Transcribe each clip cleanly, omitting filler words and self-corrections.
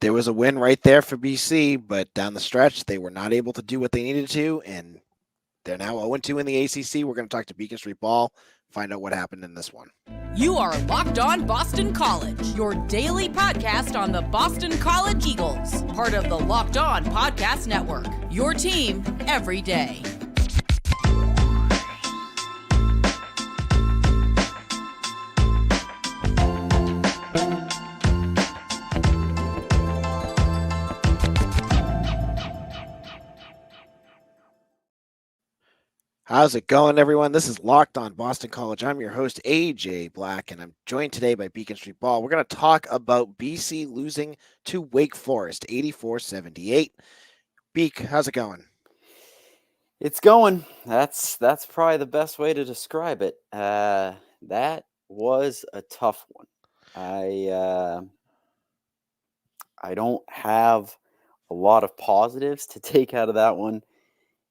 there was a win right there for BC, but down the stretch, they were not able to do what they needed to, and they're now 0-2 in the ACC. We're going to talk to Beacon Street Ball, find out what happened in this one. You are Locked On Boston College, your daily podcast on the Boston College Eagles, part of the Locked On Podcast Network, your team every day. How's it going, everyone? This is Locked On Boston College. I'm your host, AJ Black, and I'm joined today by Beacon Street Ball. We're going to talk about BC losing to Wake Forest, 84-78. Beak, how's it going? It's going. That's probably the best way to describe it. That was a tough one. I don't have a lot of positives to take out of that one.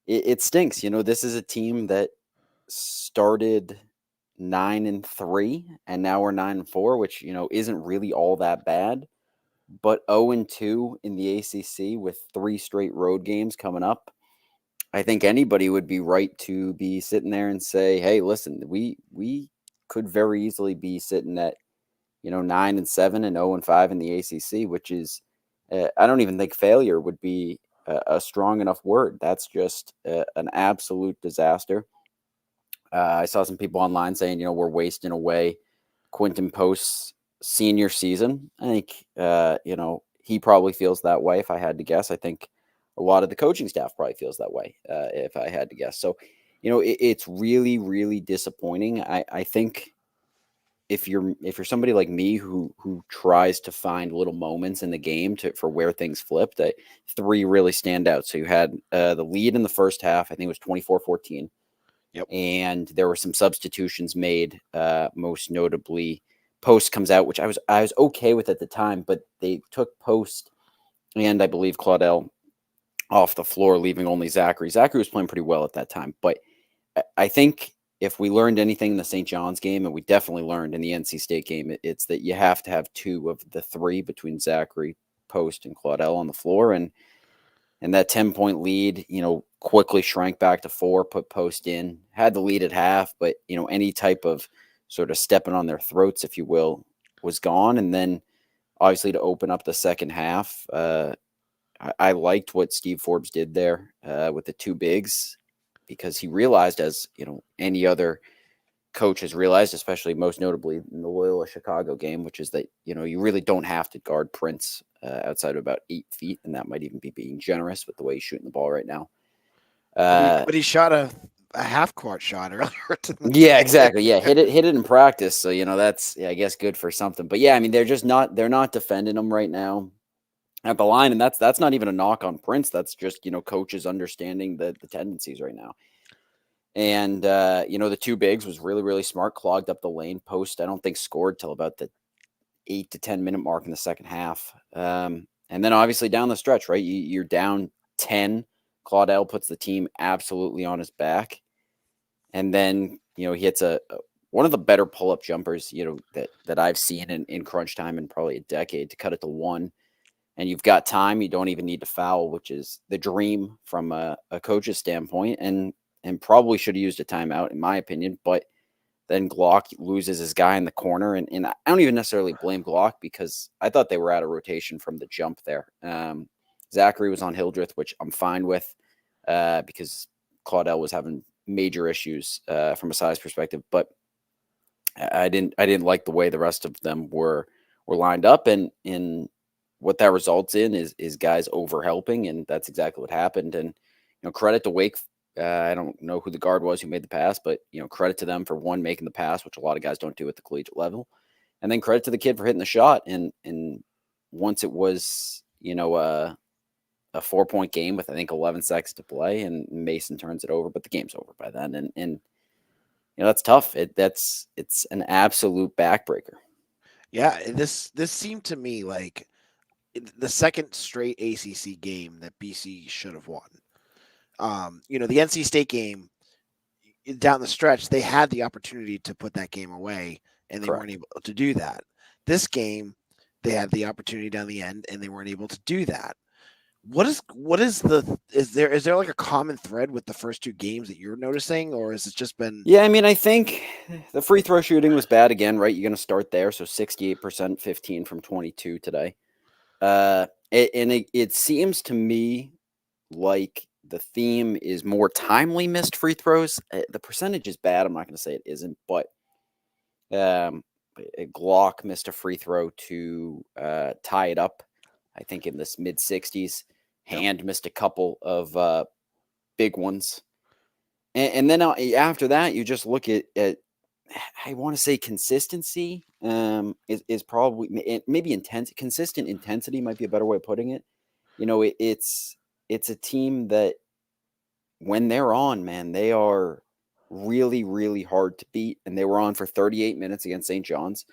It stinks. You know, this is a team that started 9-3, and now we're 9-4, which, you know, isn't really all that bad. But 0-2 in the ACC with 3 straight road games coming up. I think anybody would be right to be sitting there and say, hey, listen, we could very easily be sitting at, 9-7 and 0-5 in the ACC, which is, I don't even think failure would be a strong enough word. That's just an absolute disaster. I saw some people online saying, we're wasting away Quinten Post's senior season. I think, he probably feels that way if I had to guess. I think a lot of the coaching staff probably feels that way if I had to guess. So, it's really, really disappointing. I think if you're somebody like me who tries to find little moments in the game for where things flipped, 3 really stand out. So you had the lead in the first half. I think it was 24-14. Yep. And there were some substitutions made, most notably Post comes out, which I was okay with at the time, but they took Post and I believe Claudell off the floor, leaving only Zachary. Zachary was playing pretty well at that time, but I think if we learned anything in the St. John's game, and we definitely learned in the NC State game, it's that you have to have 2 of the 3 between Zachary, Post, and Claudell on the floor. And that 10-point lead, quickly shrank back to 4, put Post in, had the lead at half, but, any type of sort of stepping on their throats, if you will, was gone. And then obviously to open up the second half, I liked what Steve Forbes did there with the 2 bigs, because he realized, as any other coach has realized, especially most notably in the Loyola Chicago game, which is that you really don't have to guard Prince outside of about 8 feet, and that might even be being generous with the way he's shooting the ball right now. But he shot a half-court shot earlier. Yeah, exactly. Yeah, hit it in practice. So that's I guess good for something. But yeah, I mean they're not defending him right now at the line, and that's not even a knock on Prince. That's just coaches understanding the tendencies right now. And the 2 bigs was really, really smart, clogged up the lane. Post I don't think scored till about the 8 to 10 minute mark in the second half. And then obviously down the stretch, right, you're down 10. Claudell puts the team absolutely on his back, and then he hits one of the better pull-up jumpers that I've seen in crunch time in probably a decade, to cut it to 1. And you've got time. You don't even need to foul, which is the dream from a coach's standpoint, and probably should have used a timeout, in my opinion. But then Glock loses his guy in the corner, and I don't even necessarily blame Glock, because I thought they were out of rotation from the jump there. Zachary was on Hildreth, which I'm fine with, because Claudell was having major issues from a size perspective. But I didn't like the way the rest of them were lined up, and what that results in is guys over helping, and that's exactly what happened. And credit to Wake. I don't know who the guard was who made the pass, but credit to them for making the pass, which a lot of guys don't do at the collegiate level, and then credit to the kid for hitting the shot. And once it was a 4-point game with I think 11 seconds to play, and Mason turns it over, but the game's over by then, and that's tough. It's an absolute backbreaker. Yeah, this seemed to me like the second straight ACC game that BC should have won. The NC State game down the stretch, they had the opportunity to put that game away, and they weren't able to do that. This game, they had the opportunity down the end and they weren't able to do that. Is there like a common thread with the first two games that you're noticing, or has it just been? Yeah, I mean, I think the free throw shooting was bad again, right? You're going to start there. So 68%, 15 from 22 today. It seems to me like the theme is more timely missed free throws. The percentage is bad. I'm not going to say it isn't, but um, Glock missed a free throw to tie it up, I think in this mid 60s. Yep. Hand missed a couple of big ones. And then after that, you just look at I want to say consistency is probably maybe intense. Consistent intensity might be a better way of putting it. It's a team that when they're on, man, they are really, really hard to beat. And they were on for 38 minutes against St. John's.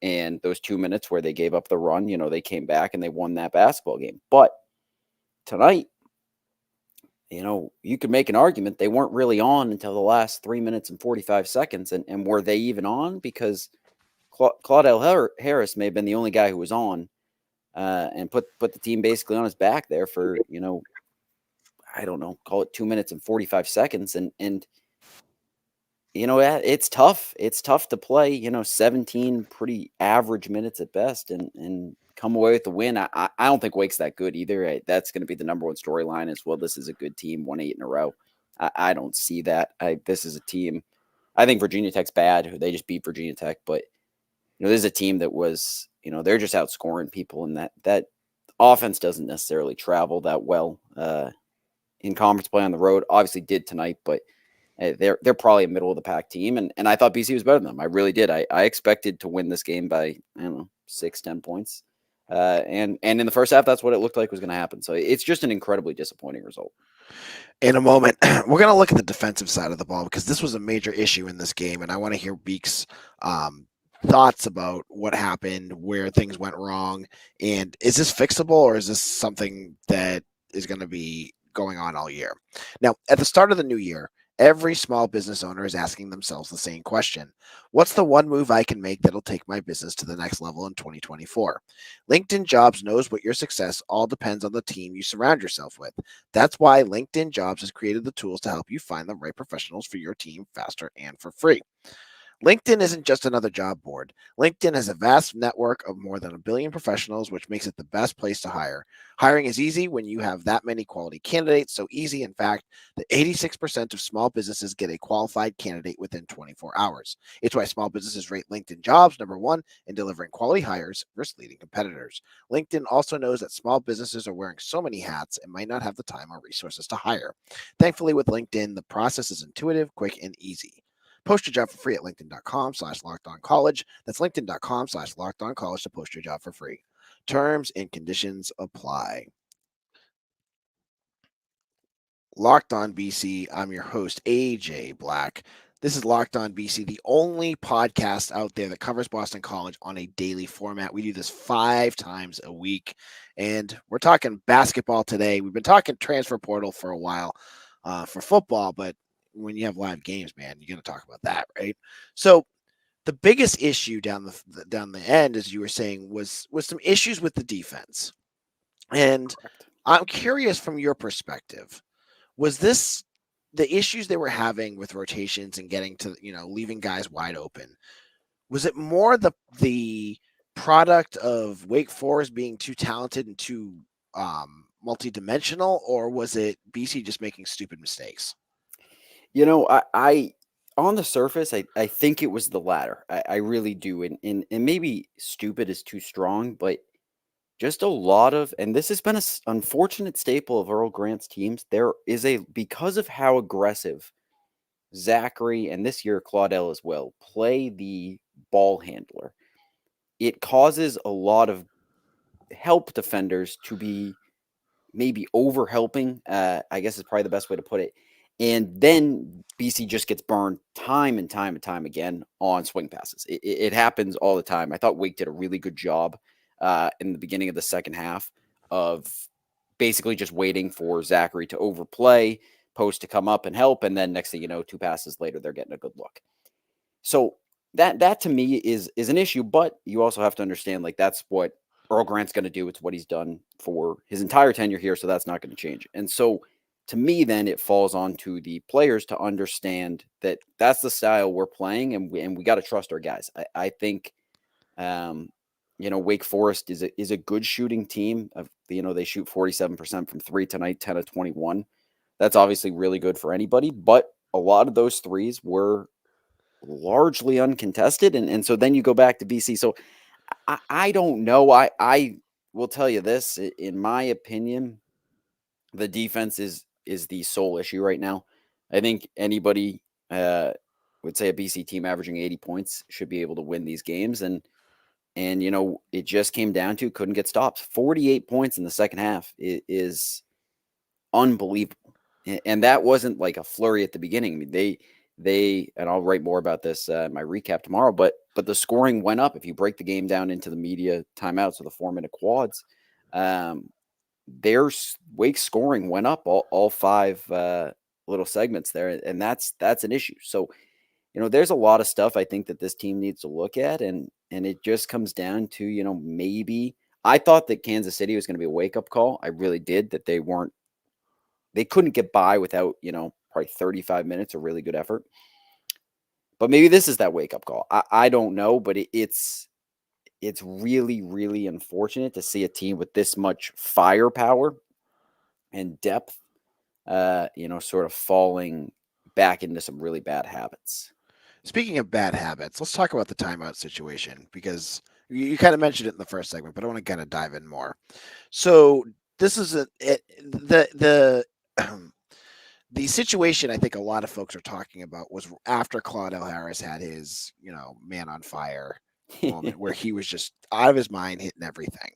And those 2 minutes where they gave up the run, they came back and they won that basketball game. But tonight, you could make an argument they weren't really on until the last 3 minutes and 45 seconds. And were they even on? Because Claudell Harris may have been the only guy who was on and put the team basically on his back there for, I don't know, call it 2 minutes and 45 seconds. And it's tough. It's tough to play, 17 pretty average minutes at best and come away with the win. I don't think Wake's that good either. That's going to be the number one storyline as well. This is a good team, won 8 in a row. I don't see that. This is a team. I think Virginia Tech's bad. They just beat Virginia Tech, but this is a team that was, they're just outscoring people, and that offense doesn't necessarily travel that well in conference play on the road. Obviously did tonight, but they're probably a middle of the pack team, and I thought BC was better than them. I really did. I expected to win this game by, I don't know, 6-10 points. And in the first half, that's what it looked like was going to happen. So it's just an incredibly disappointing result. In a moment, we're going to look at the defensive side of the ball because this was a major issue in this game, and I want to hear Beek's thoughts about what happened, where things went wrong, and is this fixable or is this something that is going to be going on all year? Now, at the start of the new year, every small business owner is asking themselves the same question. What's the one move I can make that'll take my business to the next level in 2024? LinkedIn Jobs knows what your success all depends on the team you surround yourself with. That's why LinkedIn Jobs has created the tools to help you find the right professionals for your team faster and for free. LinkedIn isn't just another job board. LinkedIn has a vast network of more than 1 billion professionals, which makes it the best place to hire. Hiring is easy when you have that many quality candidates. So easy, in fact, that 86% of small businesses get a qualified candidate within 24 hours. It's why small businesses rate LinkedIn Jobs number one in delivering quality hires versus leading competitors. LinkedIn also knows that small businesses are wearing so many hats and might not have the time or resources to hire. Thankfully, with LinkedIn, the process is intuitive, quick, and easy. Post your job for free at linkedin.com/lockedoncollege. That's linkedin.com/lockedoncollege to post your job for free. Terms and conditions apply. Locked On BC. I'm your host, AJ Black. This is Locked On BC, the only podcast out there that covers Boston College on a daily format. We do this 5 times a week, and we're talking basketball today. We've been talking transfer portal for a while for football, but when you have live games, man, you're going to talk about that, right? So the biggest issue down the end, as you were saying, was some issues with the defense. And Correct. I'm curious from your perspective, was this the issues they were having with rotations and getting to, leaving guys wide open? Was it more the product of Wake Forest being too talented and too multidimensional, or was it BC just making stupid mistakes? I on the surface, I think it was the latter. I really do. And maybe stupid is too strong, but just a lot of, and this has been an unfortunate staple of Earl Grant's teams. There is because of how aggressive Zachary and this year Claudell as well play the ball handler, it causes a lot of help defenders to be maybe over helping, I guess is probably the best way to put it. And then BC just gets burned time and time and time again on swing passes. It happens all the time. I thought Wake did a really good job in the beginning of the second half of basically just waiting for Zachary to overplay, Post to come up and help, and then next thing you know, 2 passes later, they're getting a good look. So that to me is an issue, but you also have to understand, like, that's what Earl Grant's going to do. It's what he's done for his entire tenure here, so that's not going to change. And so to me, then it falls on to the players to understand that that's the style we're playing, and we got to trust our guys. I think um, Wake Forest is a good shooting team. They shoot 47% from three tonight, 10 of 21. That's obviously really good for anybody, but a lot of those threes were largely uncontested. And so then you go back to BC. So I don't know. I will tell you this, in my opinion, the defense is the sole issue right now. I think anybody would say a BC team averaging 80 points should be able to win these games. And it just came down to couldn't get stopped. 48 points in the second half is unbelievable. And that wasn't like a flurry at the beginning. I mean, they and I'll write more about this in my recap tomorrow, but the scoring went up. If you break the game down into the media timeouts, so the 4-minute quads, their Wake scoring went up all five little segments there, and that's an issue. So there's a lot of stuff I think that this team needs to look at, and it just comes down to maybe I thought that Kansas City was going to be a wake up call. I really did. That they couldn't get by without probably 35 minutes of really good effort. But maybe this is that wake up call. I don't know, but it's really, really unfortunate to see a team with this much firepower and depth, sort of falling back into some really bad habits. Speaking of bad habits, let's talk about the timeout situation, because you kind of mentioned it in the first segment, but I want to kind of dive in more. So this is the the situation I think a lot of folks are talking about was after Claudell Harris had his, man on fire moment where he was just out of his mind, hitting everything.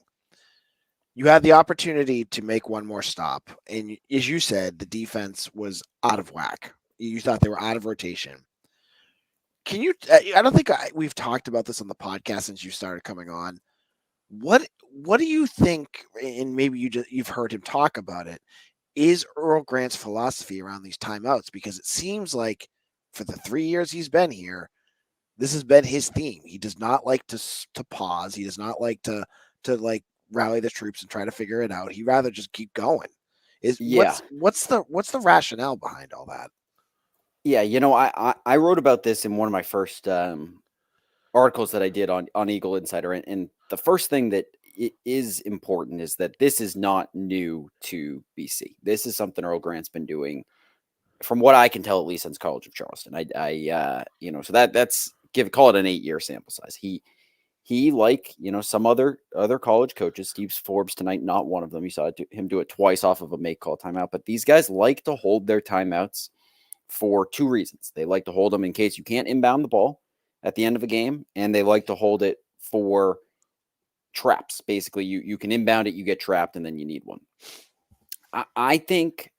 You had the opportunity to make one more stop, and as you said, the defense was out of whack. You thought they were out of rotation. Can you? I don't think we've talked about this on the podcast since you started coming on. What do you think? And maybe you've heard him talk about it. Is Earl Grant's philosophy around these timeouts? Because it seems like for the 3 years he's been here, this has been his theme. He does not like to pause. He does not like to like rally the troops and try to figure it out. He'd rather just keep going. What's the rationale behind all that? Yeah, I wrote about this in one of my first articles that I did on Eagle Insider, and the first thing that is important is that this is not new to BC. This is something Earl Grant's been doing, from what I can tell, at least since College of Charleston. So that's call it an 8-year sample size. He like some other college coaches, Steve Forbes tonight, not one of them. You saw him do it twice off of a make call timeout, but these guys like to hold their timeouts for two reasons. They like to hold them in case you can't inbound the ball at the end of a game, and they like to hold it for traps. Basically, you can inbound it, you get trapped, and then you need one. I think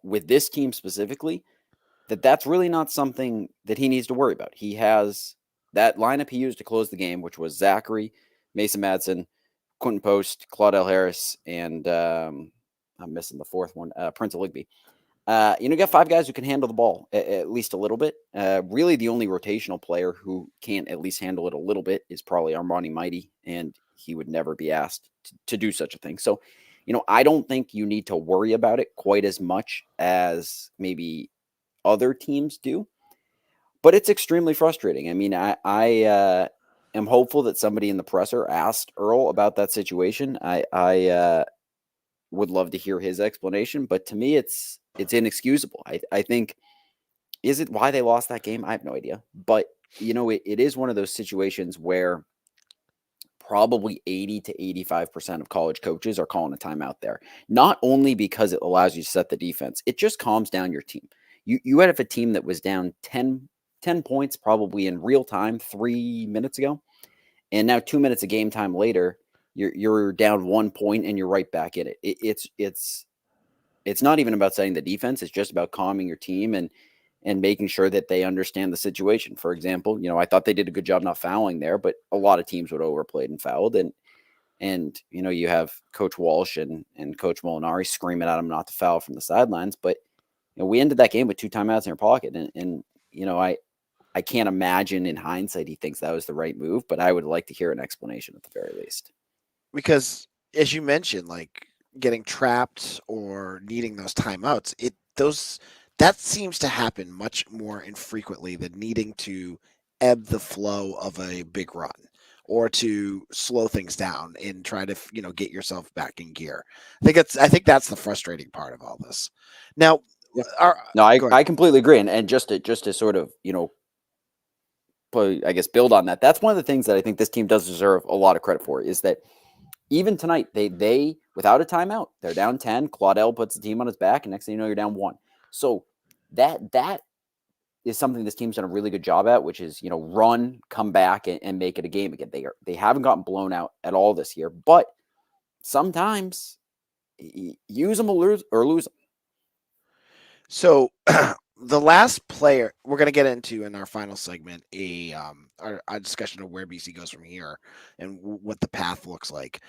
with this team specifically, that's really not something that he needs to worry about. He has that lineup he used to close the game, which was Zachary, Mason Madsen, Quinten Post, Claudell Harris, and I'm missing the fourth one, Prince of Ligby. You got 5 guys who can handle the ball at least a little bit. Really, the only rotational player who can't at least handle it a little bit is probably Armani Mighty, and he would never be asked to do such a thing. So, I don't think you need to worry about it quite as much as maybe other teams do. But it's extremely frustrating. I mean, I am hopeful that somebody in the presser asked Earl about that situation. I would love to hear his explanation, but to me, it's inexcusable. I think, is it why they lost that game? I have no idea. But, it is one of those situations where probably 80 to 85% of college coaches are calling a timeout there. Not only because it allows you to set the defense, it just calms down your team. You had a team that was down 10 points probably in real time 3 minutes ago, and now 2 minutes of game time later, you're down 1 point and you're right back in it. It's not even about setting the defense. It's just about calming your team and making sure that they understand the situation. For example, I thought they did a good job not fouling there, but a lot of teams would overplayed and fouled. And you have Coach Walsh and Coach Molinari screaming at them not to foul from the sidelines. But we ended that game with 2 timeouts in our pocket. And I can't imagine in hindsight he thinks that was the right move, but I would like to hear an explanation at the very least. Because as you mentioned, like getting trapped or needing those timeouts, that seems to happen much more infrequently than needing to ebb the flow of a big run or to slow things down and try to get yourself back in gear. I think that's the frustrating part of all this. Now, Yeah. our No, go ahead. I completely agree. And just to sort of, I guess build on that. That's one of the things that I think this team does deserve a lot of credit for is that even tonight, they without a timeout, they're down 10. Claudell puts the team on his back, and next thing you know, you're down 1. So that is something this team's done a really good job at, which is, run, come back, and make it a game again. They haven't gotten blown out at all this year, but sometimes use them or lose them. So the last player we're going to get into in our final segment our discussion of where BC goes from here and what the path looks like.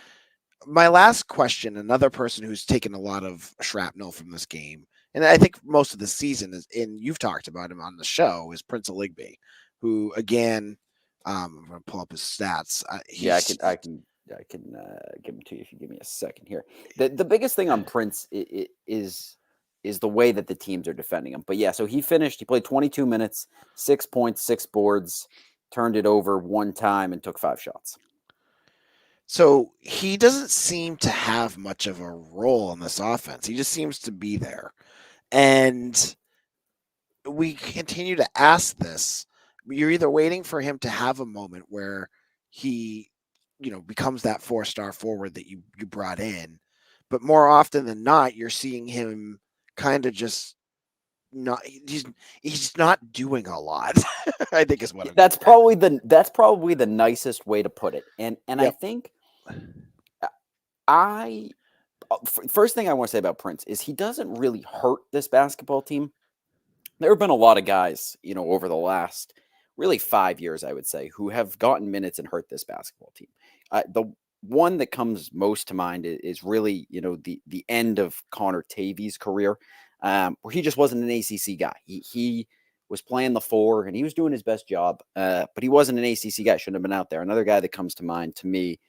My last question, another person who's taken a lot of shrapnel from this game, and I think most of the season is, and you've talked about him on the show, is Prince Aligbe, who again, I'm going to pull up his stats. Yeah, He's I can give them to you if you give me a second here. The biggest thing on Prince is the way that the teams are defending him. But yeah, so he played 22 minutes, 6 points, 6 boards, turned it over 1 time, and took 5 shots. So he doesn't seem to have much of a role in this offense. He just seems to be there. And we continue to ask this. You're either waiting for him to have a moment where he, becomes that 4-star forward that you brought in, but more often than not, you're seeing him kind of just not. He's not doing a lot. I think is what I'm That's getting probably the nicest way to put it. And at. I Yep. think I first thing I want to say about Prince is he doesn't really hurt this basketball team. There have been a lot of guys, over the last really 5 years, I would say, who have gotten minutes and hurt this basketball team. The one that comes most to mind is really, the end of Connor Tavey's career, where he just wasn't an ACC guy. He was playing the 4 and he was doing his best job, but he wasn't an ACC guy. Shouldn't have been out there. Another guy that comes to mind to me,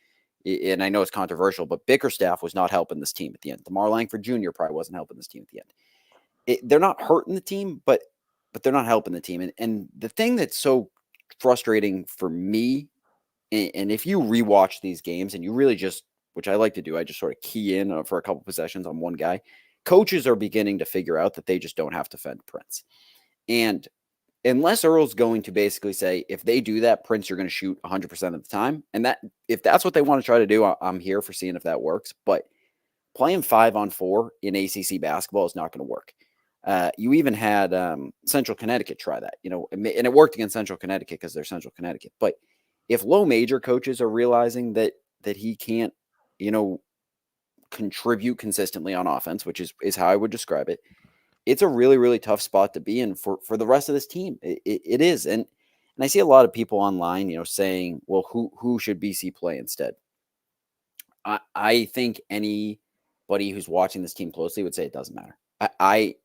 and I know it's controversial, but Bickerstaff was not helping this team at the end. DeMar Langford Jr. probably wasn't helping this team at the end. They're not hurting the team, but they're not helping the team. And the thing that's so frustrating for me, and if you rewatch these games and you really just, which I like to do, I just sort of key in for a couple possessions on one guy. Coaches are beginning to figure out that they just don't have to defend Prince. And unless Earl's going to basically say, if they do that, Prince, you're going to shoot 100% of the time. And that, if that's what they want to try to do, I'm here for seeing if that works. But playing 5-on-4 in ACC basketball is not going to work. You even had Central Connecticut try that, and it worked against Central Connecticut because they're Central Connecticut. But if low major coaches are realizing that he can't, contribute consistently on offense, which is how I would describe it, it's a really, really tough spot to be in for the rest of this team. It is. And I see a lot of people online, saying, well, who should BC play instead? I think anybody who's watching this team closely would say it doesn't matter. I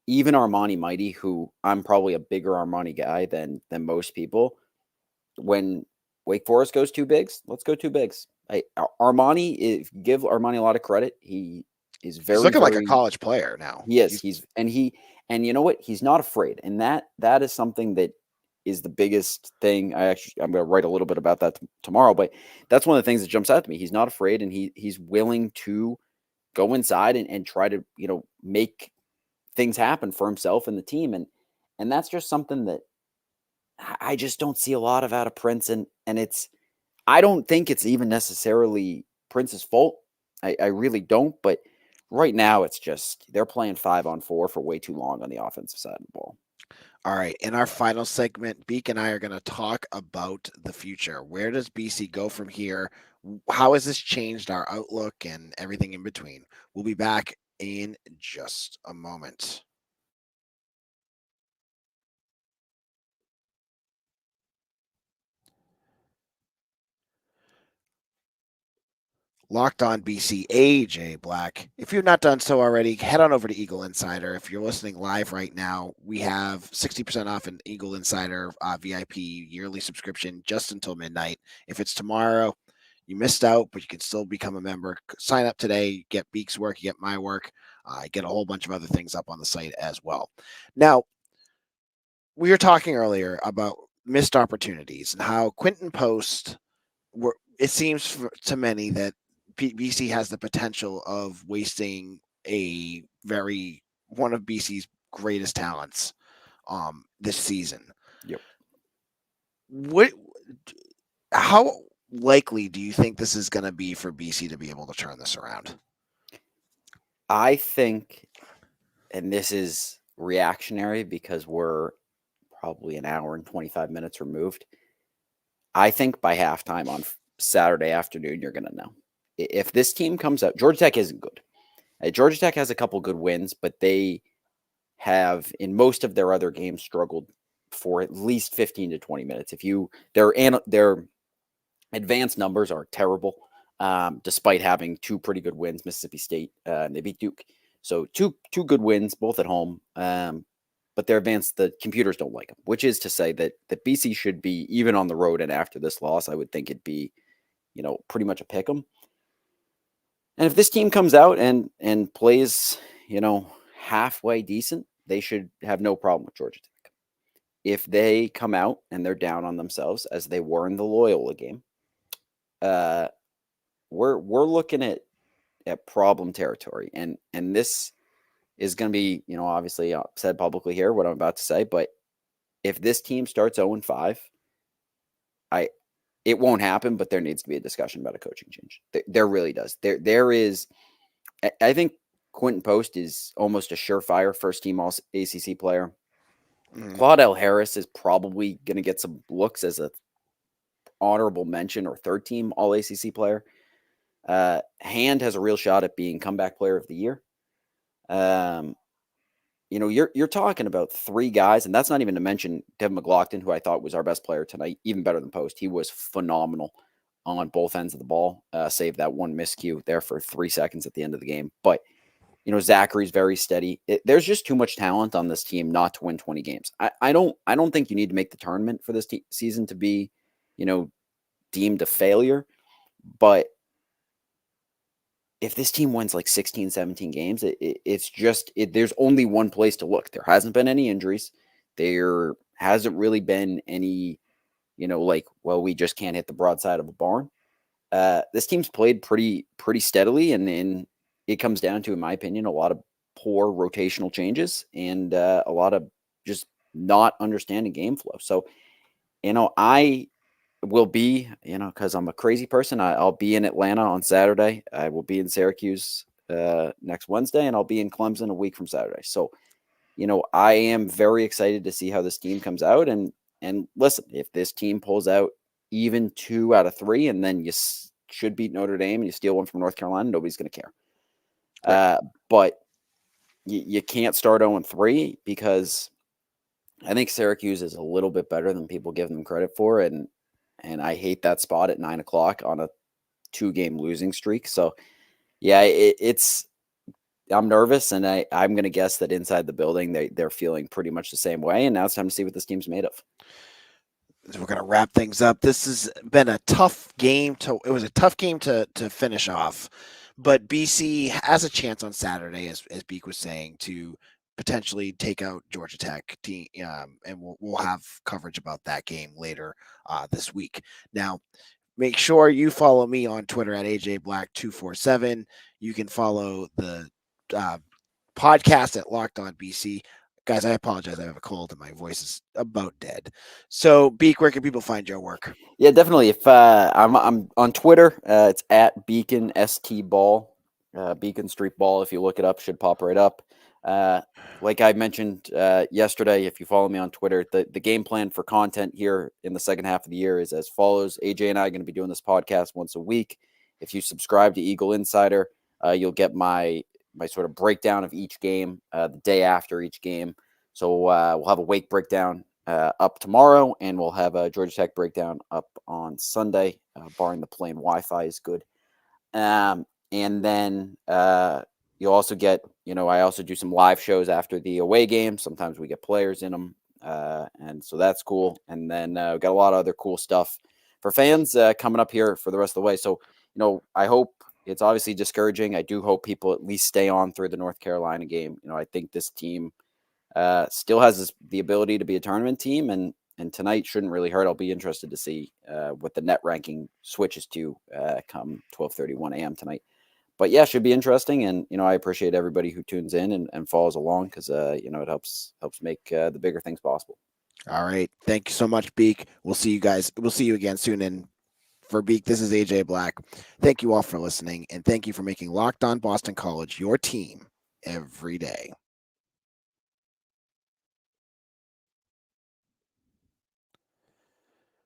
even Armani Mighty, who I'm probably a bigger Armani guy than most people, when Wake Forest goes 2 bigs, let's go 2 bigs. Armani, give Armani a lot of credit. He is He's very, looking like a very. college player now. He is. And you know what? He's not afraid, and that is something that is the biggest thing. I'm going to write a little bit about that tomorrow, but that's one of the things that jumps out to me. He's not afraid, and he's willing to go inside and try to make things happen for himself and the team, and that's just something that I just don't see a lot of out of Prince, and I don't think it's even necessarily Prince's fault. I really don't, but right now it's just they're playing 5-on-4 for way too long on the offensive side of the ball. All right. In our final segment, Beak and I are going to talk about the future. Where does BC go from here? How has this changed our outlook and everything in between? We'll be back in just a moment. Locked On BC, AJ Black. If you've not done so already, head on over to Eagle Insider. If you're listening live right now, we have 60% off an Eagle Insider VIP yearly subscription just until midnight. If it's tomorrow, you missed out, but you can still become a member. Sign up today, get Beak's work, you get my work, get a whole bunch of other things up on the site as well. Now, we were talking earlier about missed opportunities and how Quinten Post it seems to many that BC has the potential of wasting one of BC's greatest talents this season. Yep. What how likely do you think this is going to be for BC to be able to turn this around? I think, and this is reactionary because we're probably an hour and 25 minutes removed. I think by halftime on Saturday afternoon, you're going to know. If this team comes out, Georgia Tech isn't good. Georgia Tech has a couple good wins, but they have, in most of their other games, struggled for at least 15 to 20 minutes. Their advanced numbers are terrible, despite having two pretty good wins, Mississippi State, and they beat Duke. So two good wins, both at home. But they're advanced, the computers don't like them, which is to say that BC should be, even on the road and after this loss, I would think it'd be, pretty much a pick 'em. And if this team comes out and plays, halfway decent, they should have no problem with Georgia Tech. If they come out and they're down on themselves, as they were in the Loyola game, we're looking at problem territory. And this is going to be, obviously said publicly here what I'm about to say, but if this team starts 0-5, it won't happen, but there needs to be a discussion about a coaching change. There really does. There is, I think Quinten Post is almost a surefire first-team All-ACC player. Claudell Harris is probably going to get some looks as a honorable mention or third-team All-ACC player. Hand has a real shot at being comeback player of the year. You're talking about three guys, and that's not even to mention Devin McLaughlin, who I thought was our best player tonight, even better than Post. He was phenomenal on both ends of the ball, save that one miscue there for 3 seconds at the end of the game. But, Zachary's very steady. There's just too much talent on this team not to win 20 games. I don't think you need to make the tournament for this season to be, deemed a failure. But if this team wins like 16, 17 games, there's only one place to look. There hasn't been any injuries. There hasn't really been any, we just can't hit the broadside of a barn. This team's played pretty steadily, and it comes down to, in my opinion, a lot of poor rotational changes and a lot of just not understanding game flow. So, I will be, because I'm a crazy person, I'll be in Atlanta on Saturday. I will be in Syracuse next Wednesday, and I'll be in Clemson a week from Saturday. So, I am very excited to see how this team comes out. And listen, if this team pulls out even 2 out of 3, and then you should beat Notre Dame and you steal one from North Carolina, nobody's going to care. Right. But you can't start 0-3 because I think Syracuse is a little bit better than people give them credit for. And I hate that spot at 9:00 on a 2-game losing streak. So, yeah, I'm nervous, and I'm going to guess that inside the building they're feeling pretty much the same way. And now it's time to see what this team's made of. So we're going to wrap things up. This has been a tough game to finish off, but BC has a chance on Saturday, as Beak was saying, to potentially take out Georgia Tech team, and we'll have coverage about that game later this week. Now, make sure you follow me on Twitter at AJBlack247. You can follow the podcast at Locked On BC. Guys, I apologize. I have a cold and my voice is about dead. So, Beak, where can people find your work? Yeah, definitely. If I'm on Twitter, it's at Beacon ST Ball, Beacon Street Ball. If you look it up, should pop right up. Like I mentioned yesterday, if you follow me on Twitter, the game plan for content here in the second half of the year is as follows. AJ and I are going to be doing this podcast once a week. If you subscribe to Eagle Insider, you'll get my sort of breakdown of each game the day after each game. So we'll have a Wake breakdown up tomorrow, and we'll have a Georgia Tech breakdown up on Sunday, barring the plane Wi-Fi is good. And then you'll also get, I also do some live shows after the away games. Sometimes we get players in them. And so that's cool. And then we've got a lot of other cool stuff for fans coming up here for the rest of the way. So, I hope it's obviously discouraging. I do hope people at least stay on through the North Carolina game. I think this team still has the ability to be a tournament team, and tonight shouldn't really hurt. I'll be interested to see what the net ranking switches to come 12:31 a.m. tonight. But yeah, should be interesting, and I appreciate everybody who tunes in and follows along, because it helps make the bigger things possible. All right, thank you so much, Beak. We'll see you guys. We'll see you again soon. And for Beak, this is AJ Black. Thank you all for listening, and thank you for making Locked On Boston College your team every day.